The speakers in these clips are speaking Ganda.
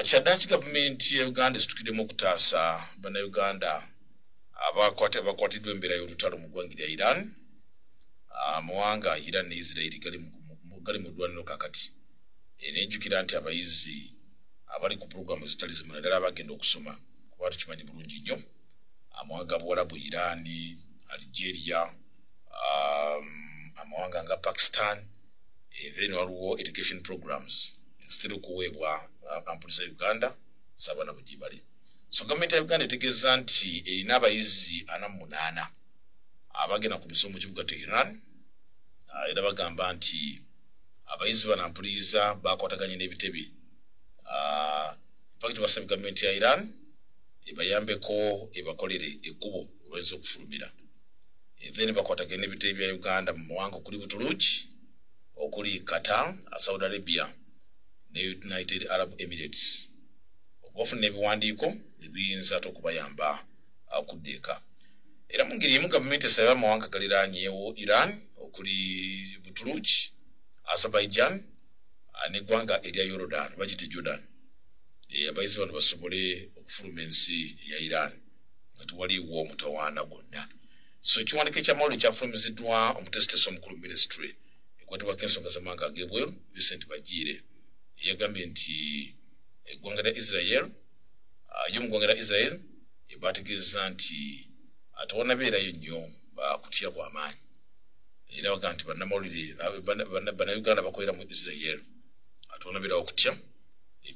Kya Dutch government ya Uganda esitukiremu okutaasa bannayuganda abakwatiddwa embeera y'olutalo mu ggwanga lya Iran. Amawanga Iran ne Israel gali mu ddwaniro kakati. Nejjukira nti abayizi abali ku puroguramu zitali zimu naddala abagenda okusoma kuba tukimanyi bulungi nnyo. Amawanga Buwarabu, Iran, Algeria, amawanga nga Pakistan, then waliwo education programs zitera okuweebwa kampuni za Uganda sabana bugibali. So gavumenti ya Uganda etegeeza nti erina abayizi 48 abagenda ku misomo mu kibuga Tehran. Era bagamba nti abayizi banampuliriza bakwataganye n'ebitebe. Fakiti basabye gavumenti ya Iran ebayambeko ebakolere ekkubo bayinza okufulumira. Then bakwataganye n'ebitebe bya Uganda mu mawanga okuli Butuluki, okuli Qatar, Saudi Arabia ne United Arab Emirates. Obufuna ebiwandiiko ebiyinza okubayamba okuddeeka. Era mu ngeri emu gavumenti esaba amawanga galiraanyeewo Iran okuli Butuluki, Azerbaijan n'eggwanga erya Jordan bagite Jordan. Abayizi bano basobole okufuluma ensi ya Iran nga tewaliwo omutawaana gwonna. So ekiwandiiko eky'amawulire kyafulumiziddwa omutesitesi omukulu ministry ekwatibwako ensonga z'amawanga ag'ebweru Vincent Bagiire. Yagambye nti eggwanga lya Israel y'omuggwanga lya Israel bategeeza nti tewanabeerayo nnyo bakutya kw'amaanyi. Era bagamba nti bannamawulire bannayuganda bakolera mu Israel tewanabeerawo okutya.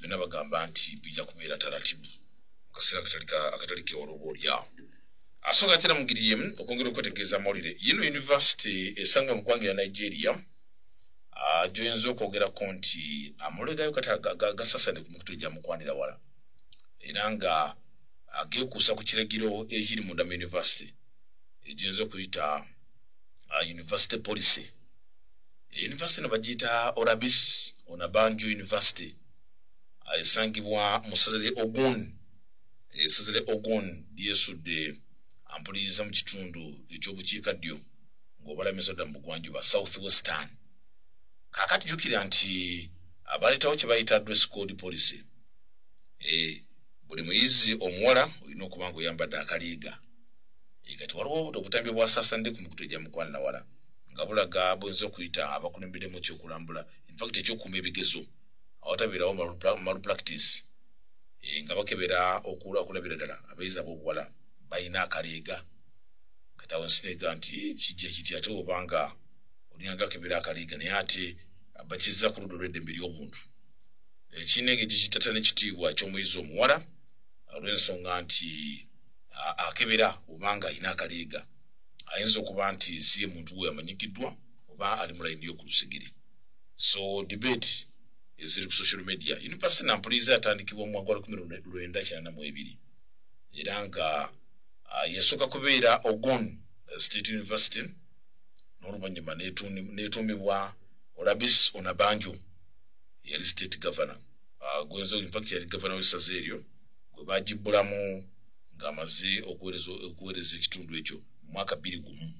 Byonna bagamba nti bijja kubeera taratibu mu kaseera akatali kewala oba olyawo. Asonga atera mu ngeri yemu okwongera okwetegeeza amawulire yino university esanga mu ggwanga lya Nigeria gyoyinza okwogerako nti amawulire gayo gasasane ku mikutu egya mukwanira wala era nga geekuusa ku kiragiro ekiri munda mu university egiyinza okuyita university policy. University no bagiyita Orabis Onabanjo University esangibwa mu ssaza Ogun lyesudde ampuliriza mu kitundu ekyobukiikaddyo ng'obalamiza dda mu bugwanjuba South Western. Kaakati jjukira nti abaleetawo kye bayita dress code policy. Buli muyizi omuwala olina okuba ng'oyambadde akaliiga. Kati waliwo obutambi bwasaasanidde ku mikutu egya mukwanawala nga bulaga bwinza okuyita abakulemberemu ekyokulambula in fact ekyokuuma ebigezo awatabeerawo malpractice nga bakebera okulabira ddala abayizi ab'obuwala balina akaliiga. Kati awo nsireega nti kijja kiti ate obanga olinanga akebera akaliiga naye ate bakizza ku ludda olw'eddembe ly'obuntu. Ekinenge gikitata n'ekitiibwa ky'omuyizi omuwala olw'ensonga nti akebera obanga alina akaliiga ayinza okuba nti si ye muntu we amanyikiddwa oba ali mu layini y'oku lusegere. So debate eziri ku social media. University nampuliriza yatandikibwa mu mwaka gwa 1992 era nga yasooka kubeera Ogun State University n'oluvannyuma n'etuumibwa Orabis Onabanjo yali state governor. Gwenzo in fact yali governor w'essaza eryo gwe bagibbulamu ng'amaze okuweereza ekitundu ekyo mu mwaka 2001.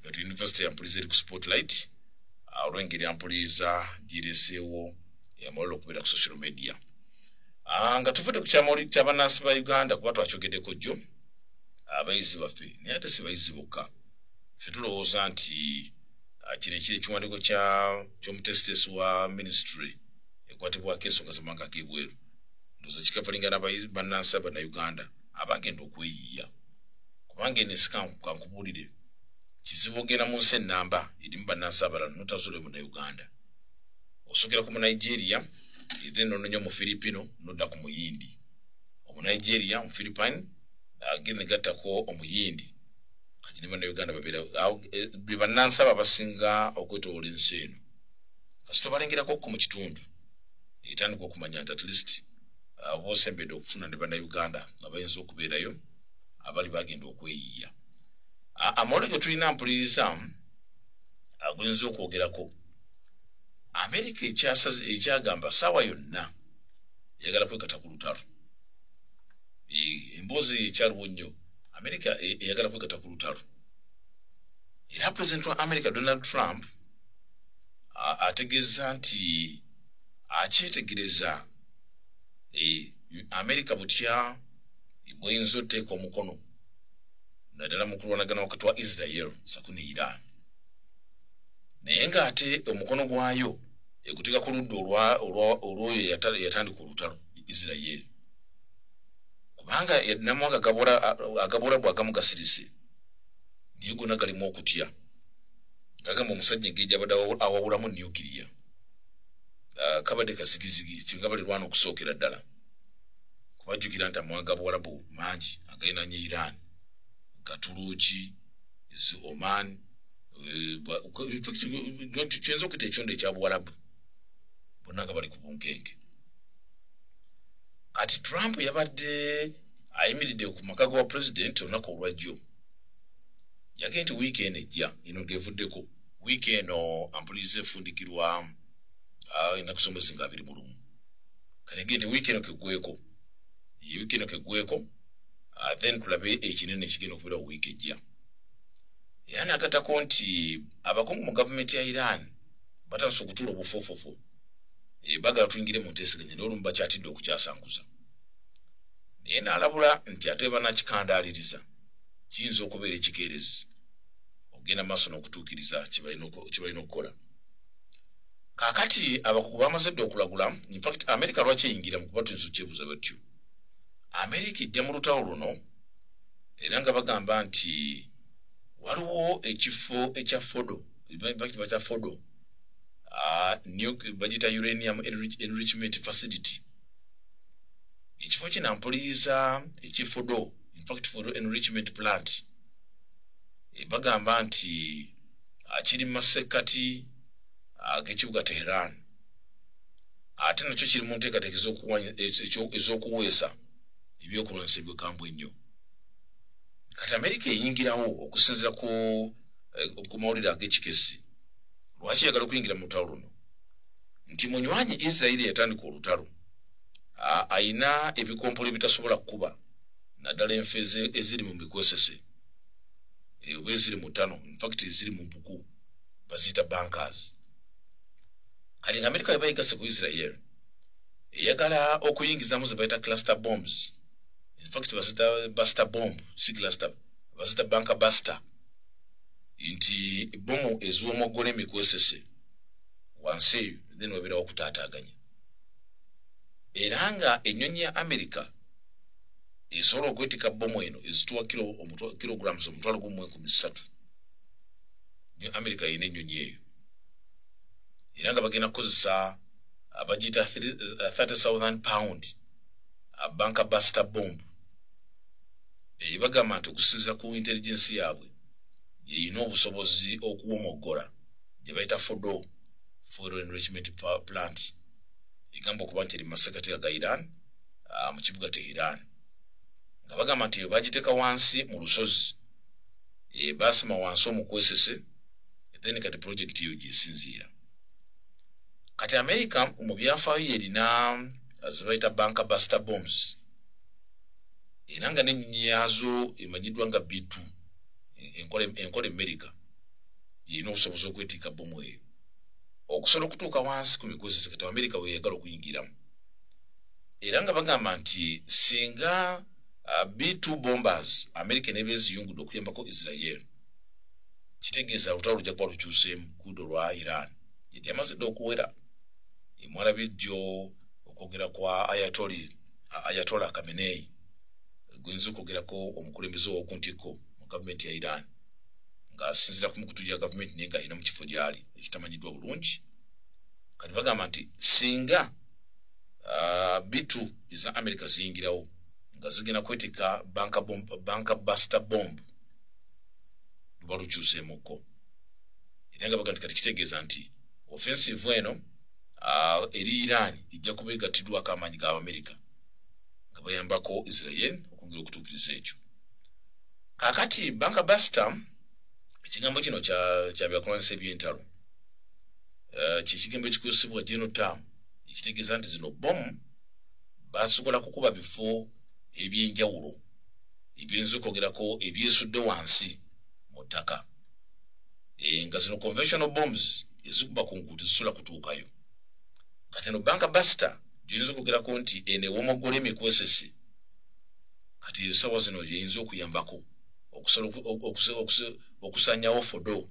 Kati university yampuliriza eri ku spotlight olw'engeri yampuliriza gireeseewo yamawulire okubeera ku social media. Nga tuvudde ku kyamawulire kya bannansi ba Uganda kuba twakyogeddeko jjo abayizi baffe naye ate si bayizi bokka. Ffe tulowooza nti kino ekiri ekiwandiiko ky'omutesitesi wa ministry ekwatibwako ensonga z'amawanga ag'ebweru ndowooza kikafalinga n'abayizi bannansi Bannayuganda abagenda okweyiiya kubanga eno ensi kankubuulire kizibu ogenda mu nsi ennamba erimu bannansi abalala n'otazuule mu Uganda. Osokera ku Munigeria then n'onoonya mu Filipino n'odda ku Muyindi. Omunigeria mu Philippine agenda gattako Omuyindi. Kati ne Bannayuganda babeera be bannansi abasinga okwetooloola ensi eno. Kasita balengerako ku mu kitundu etandika okumanya nti at least boosembedde okufuna ne Bannayuganda abayinza okubeerayo abali bagenda okweyiiya. Amawulire ge tulina mpuliriza aguyinza okwogerako Amerika ekyagamba ssaawa yonna yagala kwekata ku lutalo. Emboozi ekyaliwo nnyo Amerika eyagala kwekata ku lutalo. Era Pulezidenti wa Amerika Donald Trump ategeeza nti akyetegereza America butya bwinzo teko omukono naddala mu kulwanagana wakati wa Israel sakuni Iran naye ng'ate omukono gwayo ekuteeka ku ludda olwoyo yatandika olutalo Israel kubanga namwanga agabola bwagamu gasirise niye gonna galimu okutya gagamba omusajja engeri abadde awawulamu nuclear kabadde kasigizigi finga balirwana okusookera ddala kubajjukira nti amawanga Buwarabu mangi agalinanye Iran Gatuluki ezi Oman kyenza okuyita ekyondo ekya Buwarabu bonna nga bali ku bunkenge kati Trump yabadde ayimiridde ku maka ga president olunaku olwajjo yagenda nti weekend ejja ino gevuddeko weekend ampulize efundikirwa inakusomezi nga 21 kati gende weekend kegweko then tulabe ekinene ekigenda okubeera week ejja yana akatako nti abakungu mu government ya Iran batandise okutuula obufofofo bagala tuyingire mu nteeseganya n'olumu bakyatidde okukyasanguza naye n'alabula nti ate banakikandaaliriza kiyinza okubeera ekikeerezi ogenda maaso n'okutuukiriza kye balina okukola kaakati abakugu bamaze dde okulagula in fact America lwaki eyingira mu kubatunza okyebuuza batyo America ejja mu lutalo luno era nga bagamba nti waliwo ekifo ekya Fordo bakya Fordo bagita uranium enrichment facility ekifo kinampuliza ekifodo in fact Fordo enrichment plant bagamba nti akiri masekati ag'ekibuga Tehran ate nakyo kiri mu nteekateeka ez'okuweesa ebyokulwanyisa ebyokambwe ennyo kati America eyingirawo okusinziira ku mawulire ag'ekikesi lwaki yagala okuyingira mu lutalo luno nti munywanyi Israel yatandika olutalo ayina ebikompolo ebitasobola kukuba naddala enfe eziri mu mikwesese oba eziri mu ttano in fact eziri mu mpuku baziyita bankers kati nga America yeba yegase ku Israel eyagala okuyingizamu ze bayita cluster bombs in fact bazita buster bomb si cluster bazita bunker buster nti bomu ez'omugole emikwesese wansi eyo then wabeerawo okutaataaganya era nga ennyonyi ya America esobola okwetika bomu eno ezituwa kilograms 1,3 niyo America yina ennyonyi eyo era nga bagenda kukozesa abagita 30,000 pound bunker buster bomb bagamba nti okusinziira ku intelligence yaabwe yeyina obusobozi okuwomogola gye bayita Fordo enrichment plant egamba okuba nti eri mu masekati ga Iran mu kibuga Tehran nga bagamba nti bagiteeka wansi mu lusozi basima wansi omukwesese then kati project eyo gyesinziira kati America mu byafaayo yerina zibayita bunker buster bombs era nga n'ennyonyi yaazo emanyiddwa nga B2 enkola America yerina obusobozi okwetika bomu eyo okusobola okutuuka wansi ku mikwesese kati America weyagala okuyingiramu era nga bagamba nti singa B2 bombers America n'ebyeziyungudde okuyambako Israel kitegeeza olutalo lujja kuba lukyuseemu kudo lwa Iran yali amaze dde okuwera emwalabye jjo okwogera kwa Ayatollah Khamenei guyinza okwogerako omukulembeze w'okuntikko mu gavumenti ya Iran ng'asinziira ku mikutu gya gavumenti naye ng'alina mu kifo gy'ali ekitamanyiddwa bulungi kati bagamba nti singa B2 eza America ziyingirawo nga zigenda kwetika bunker buster bomb luba lukyuseemukko era nga baga nti kati kitegeeza nti offensive eno eri Iran ejja kuba egattiddwako amaanyi ga America nga bayambako Israel okwongera okutuukiriza ekyo kaakati bunker buster ekigambo kino kya byakulwanyisa eby'entalo kikigambo ekikozesebwa general term ekitegeeza nti zino bomu basobola kukuba bifo ebyenjawulo ebyinza okwogerako ebyesudde wansi mu ttaka nga zino conventional bombs ezikuba ku nguudo zisobola kutuukayo kati eno bunker buster gyinza okwogerako nti ene womogole emikwesese kati esawa zino gyeyinza okuyambako okusanyawo fodo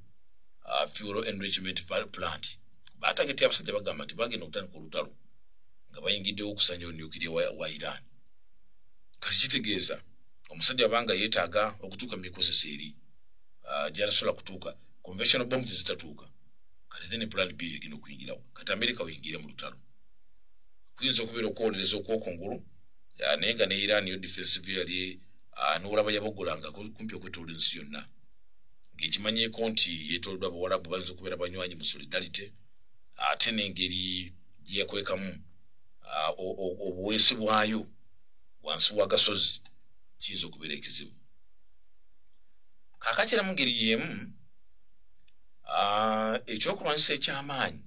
fuel enrichment plant batageti abasajja bagamba nti bagenda okutandika olutalo nga bayingiddewo okusanyawo nuclear wa Iran. Kati kitegeeza omusajja abanga yeetaaga okutuuka mu mikozesa eri gy'atasobola kutuuka conventional bomb gyezitatuuka kati then plan B egenda okuyingirawo kati America oyingire mu lutalo kuyinza okubeera okwolereza okwokungulu naye nga ne Iran yo defensive yali n'olaba yabogolanga kumpi okwetooloola ensi yonna ng'ekimanyiiko nti yeetooloddwa abawarabu bayinza okubeera banywanyi mu solidarity ate n'engeri gye yakwekamu obuweesi bwayo wansi w'agasozi kiyinza okubeera ekizibu. Kaakati era mu ngeri y'emu ekyokulwanyisa eky'amaanyi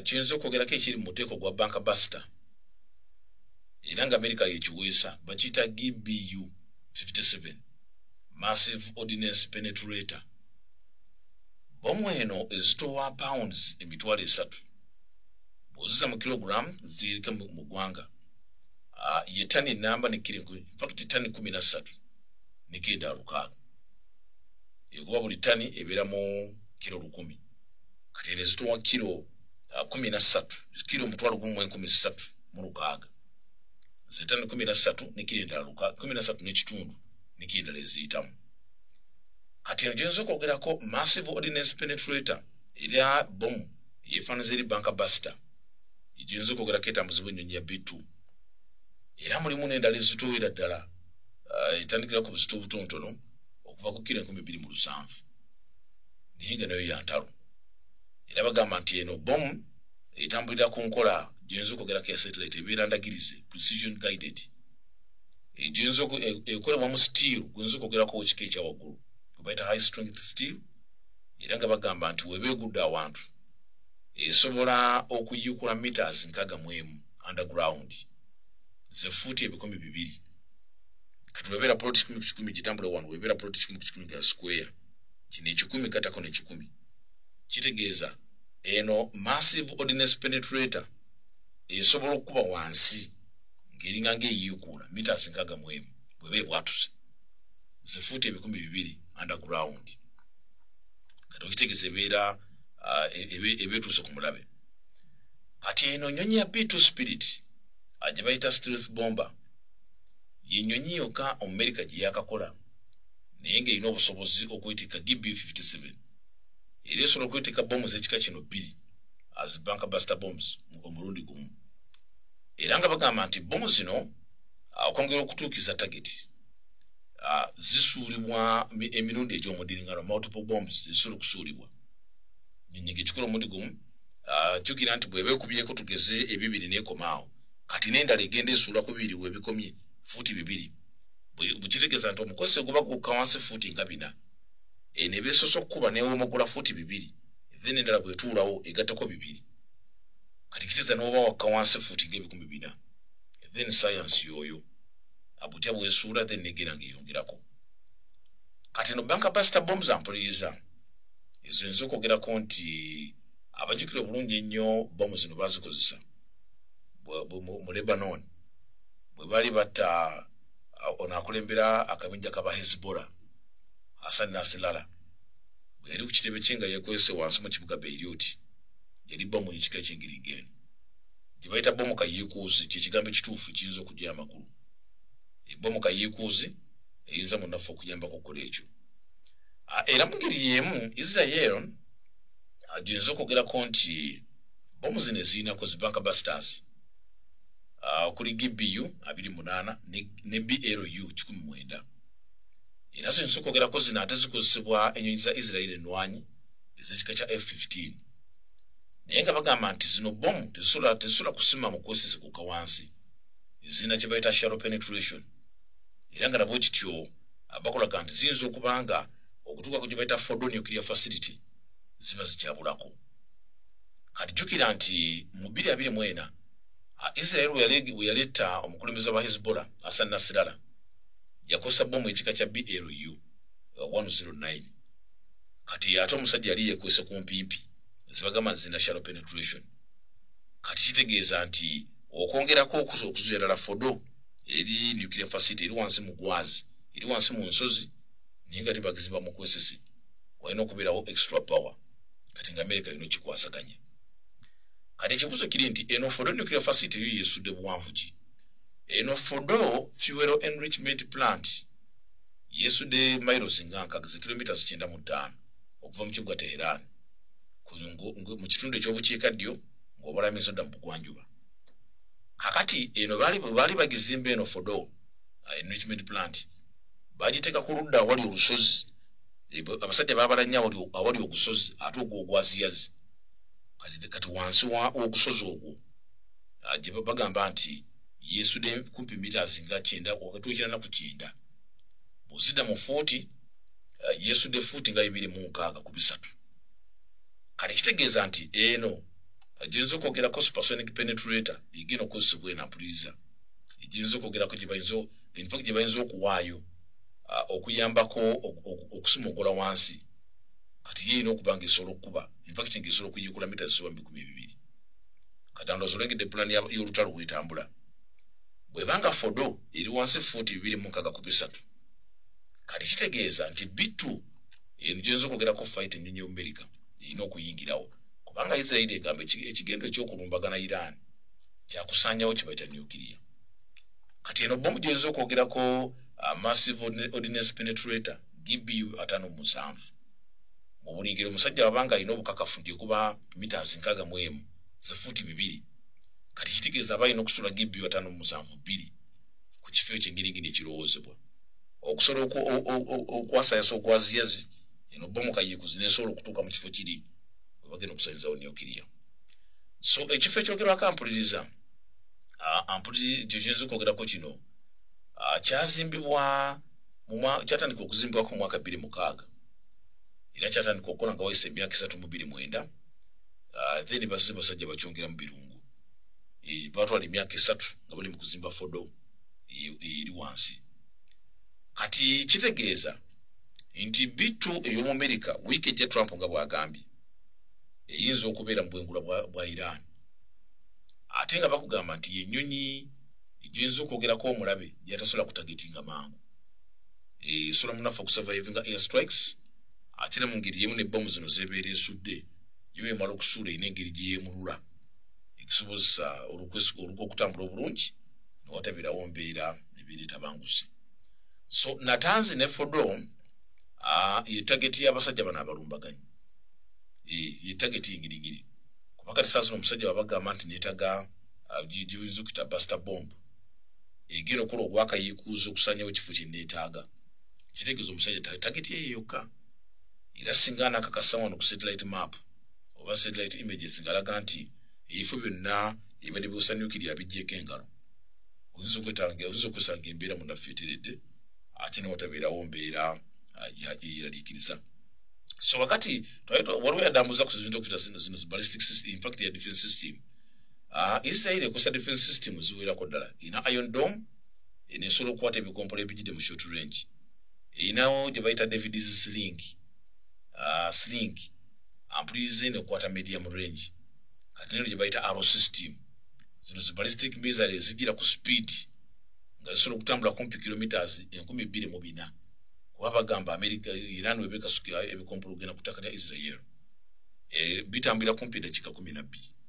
kiyinza okwogerako ekiri mu muteeko gwa banka buster era nga America yekiweesa bakiyita GBU 57 massive ordnance penetrator. Bomu eno ezitowa pounds emitwalo 3 bw'ozisa mu kilogram zirika mu ggwanga ye tani namba ne kilo in fact tani 13 ne kenda 6 ekuba buli tani ebeera mu kilo 100 kati ezitowa kilo 13 kilo mutwalo gumu 13 mu 6 zetani 13 ne kenda 13 n'ekitundu ne kenda leziyitamu. Kati njenzo kwogerako massive ordnance penetrator era bomu yefaananiza eri banka buster ejinza okwogerako etambuzibwa ennyonyi ya B2 era mulimu n'endala ezitoowera ddala etandikira ku buzito obutonotono okuva ku kilo 2700 naye nga nayo yantalo era bagamba nti eno bomu etambulira ku nkola gyinza okwogerako ya satellite ebeera ndagirize precision guided ejinza ekolebwa mu steel gwinza okwogerako ekika ekya waggulu kubaita high strength steel era nga bagamba nti webeegudde awantu esobola okuyikula meters 61 underground ze futi 200 kati webeera plot 10 gitambula wano webeera plot 10 ga square kino 10 katako ne 10 kitegeeza eno massive ordnance penetrator esobola okuba wansi ng'eringa ng'eyikula meters 61 bwebe bwatuse ze futi 200 underground kati okitegeeza ebeera ebeetuuse ku mulabe. Kati eno nyonyi ya B2 spirit gye bayita stealth bomber ye nyonyi yokka America gye yakakola naye ng'erina obusobozi okwetika GBU-57 era esobola okwetika bomu z'ekika kino 2 as bunker buster bombs omulundi gumu era nga bagamba nti bomu zino okwongera okutuukiza target zisuulibwa emirundi egy'omudiringano multiple bombs zisobola okusuulibwa nyingi kikola omundi gumu jjukira nti bw'eba ekubyeko tugeze ebibiri n'ekomaawo kati n'endala egenda esuula ku bibiri webikomye fuuti 2 bukitegeeza nti omukozesa guba gukka wansi fuuti nga 4 eno eba esoose okukuba newomogola fuuti 2 then endala bwetuulawo egattako 2 kati kitegeeza n'oba wakka wansi fuuti nga 400 then science yoyo abutya bwesuula then negera ng'eyongerako. Kati no banka buster bombs ampuliriza ezo nzo okwogerako nti abajjukira obulungi ennyo bomu zino bazikozesa mu Lebanon bwe baali batta ono akulembera akabinja kaba Hezbollah Hassan Nasrallah bwe yali ku kitebe kye nga yeekwese wansi mu kibuga Beirut yali bomu y'ekika eky'engiringeni gye bayita bomu kayiikuuzi kyekigambo ekituufu kiyinza okuggya amakulu bomu kayiikuuzi eyinza munnaffe okuyambako okukola ekyo. Era mu ngeri y'emu Israel gyinza okwogerako nti bomu zino ezirinako zi bunker busters okuli GBU 28 ne BLU 19 era ziyinza okwogerako zino ate zikozesebwa ennyonyi za Israel ennwanyi ez'ekika kya F-15 naye nga bagamba nti zino bomu tezisobola kusima mu kwesisikuka wansi zirina kye bayita shallow penetration era nga nabwe kityo bakolaga nti ziyinza okuba nga okutuuka ku gye bayita Fordo nuclear facility ziba zikyabulako. Kati jjukira nti mu 2024 Israel we yaleeta omukulembeze wa Hezbollah Hassan Nasrallah yakozesa bomu ekika kya BLU 109 kati ate omusajja yali yeekwese ku mpimpi zibagamba zina shallow penetration kati kitegeeza nti okwongerako okuzuula la Fordo eri nuclear facility eri wansi mu Gwazi eri wansi mu nsozi naye nga tebagizimba mu kwesisi walina okubeerawo extra power kati nga America ino kikwasaganya kati ekibuzo kiri nti eno Fordo nuclear facility yo yesudde buwanvu ki eno Fordo fuel enrichment plant yesudde miles nga nkaaga kilometers 95 okuva mu kibuga Tehran mu kitundu ekyobukiikaddyo ng'obalamiza dda mu bugwanjuba kakati eno baali bagizimba eno Fordo enrichment plant bagiteeka ku ludda awali olusozi abasajja baabalanya awali ogusozi ate ogwo ogwaziyazi kati wansi w'ogusozi ogwo gye bagamba nti yesudde kumpi meters nga 9 wakati w'ekirana ku 9 bw'ozidda mu 40 yesudde fuuti nga 2.6 ku 3 kati kitegeeza nti eno ejinza okwogerako supersonic penetrator igenda okozesebwa enapuliza ejinza okwogerako gye bayinza okuwaayo okuyambako okusumogola wansi kati yeyina okuba ng'esobola okukuba infact ng'esobola okuyikula mita zisoba 200 kati ndowooza olengedde pulaani y'olutalo bw'etambula bw'ebanga Fordo eri wansi fuuti 2.6 ku 3 kati kitegeeza nti bitu eno gy'oyinza okwogerako fight ennyonyi y'Obumerika erina okuyingirawo kubanga Israel egamba ekigendo eky'okulumbagana Iran kyakusaanyawo kye bayita nuclear kati eno bombu gy'oyinza okwogerako massive ordnance penetrator GBU 57 mu buli ngeri omusajja wabanga alina obukakafu nti ekuba meters 61 ze fuuti 2 kati kitegeeza aba alina okusula GBU 57 ku kifo eky'engeri ekirowoozebwa okusobola okwasayasa ogwaziyazi eno bomu kayikuzi nesobola okutuuka mu kifo kiri we bagenda okusanyizawo nuclear so ekifo ekyogerwako ampuliriza kyekiyinza okwogerako kino kyazimbibwa kyatandika okuzimbibwako mu mwaka 2006 era kyatandika okukola nga wayise emyaka 329 then basajja bakyongera mu birungu batwala emyaka 3 nga bali mu kuzimba Fordo eri wansi kati kitegeeza nti bitu ey'omu America wiiki ejja Trump nga bw'agambye eyinza okubeera mu bwengula bwa Iran ate nga bakugamba nti yennyonyi gy'oyinza okwogerako omulabe gy'atasobola kutagetinga mangu esobola munafu okusurvivinga air strikes ate ne mu ngeri yemu n'ebbomu zino zeebeera esudde yo emala okusuula erina engeri gye yeemulula ekisobozesa olugwa okutambula obulungi newatabeerawo mbeera ebeera etabanguse so Natanzi ne Fordo ye tageti y'abasajja bano abalumbaganyi ye tageti yingirigiri kuba kati saa zino omusajja wabagamba nti neetaga gy'oyinza okuyita buster bomb egenda okukola ogwakayiikuuza okusaanyawo ekifo kye neetaaga kitegeeza omusajja tageti ye yokka era singa anakakasa wano ku satellite map oba satellite images ngalaga nti ebifo byonna ebadde biwusa nuclear bijjeko engalo oyinza okwesanga embeera munnaffe eteredde ate newatabeerawo mbeera yeraliikiriza so wakati waliwo yadambuza ku zintu okuyita zino ballistic system in fact ya defense system Israel ekosa defense system ziwerako ddala ina Iron Dome enesobola okukwata ebikompolo ebijjidde mu short range erinawo gye bayita David's sling ampuliriza eno ekwata medium range kati neno gye bayita arrow system zino zi ballistic missile ezigira ku speed nga zisobola okutambula kumpi kilometers 24,000 kuba bagamba America Iran webekasuka ebikompolo gena ku ttaka lya Israel bitambulira kumpi eddakiika 12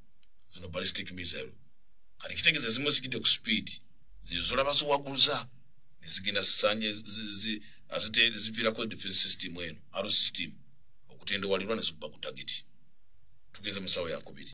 zino ballistic missile kati kitegeeza zimu zigidde ku speed zolaba ziwaguza nezigenda ziviirako defense system eno arrow system okutendewalirwa ne zikuba ku target tugeze mu ssaawa ya 2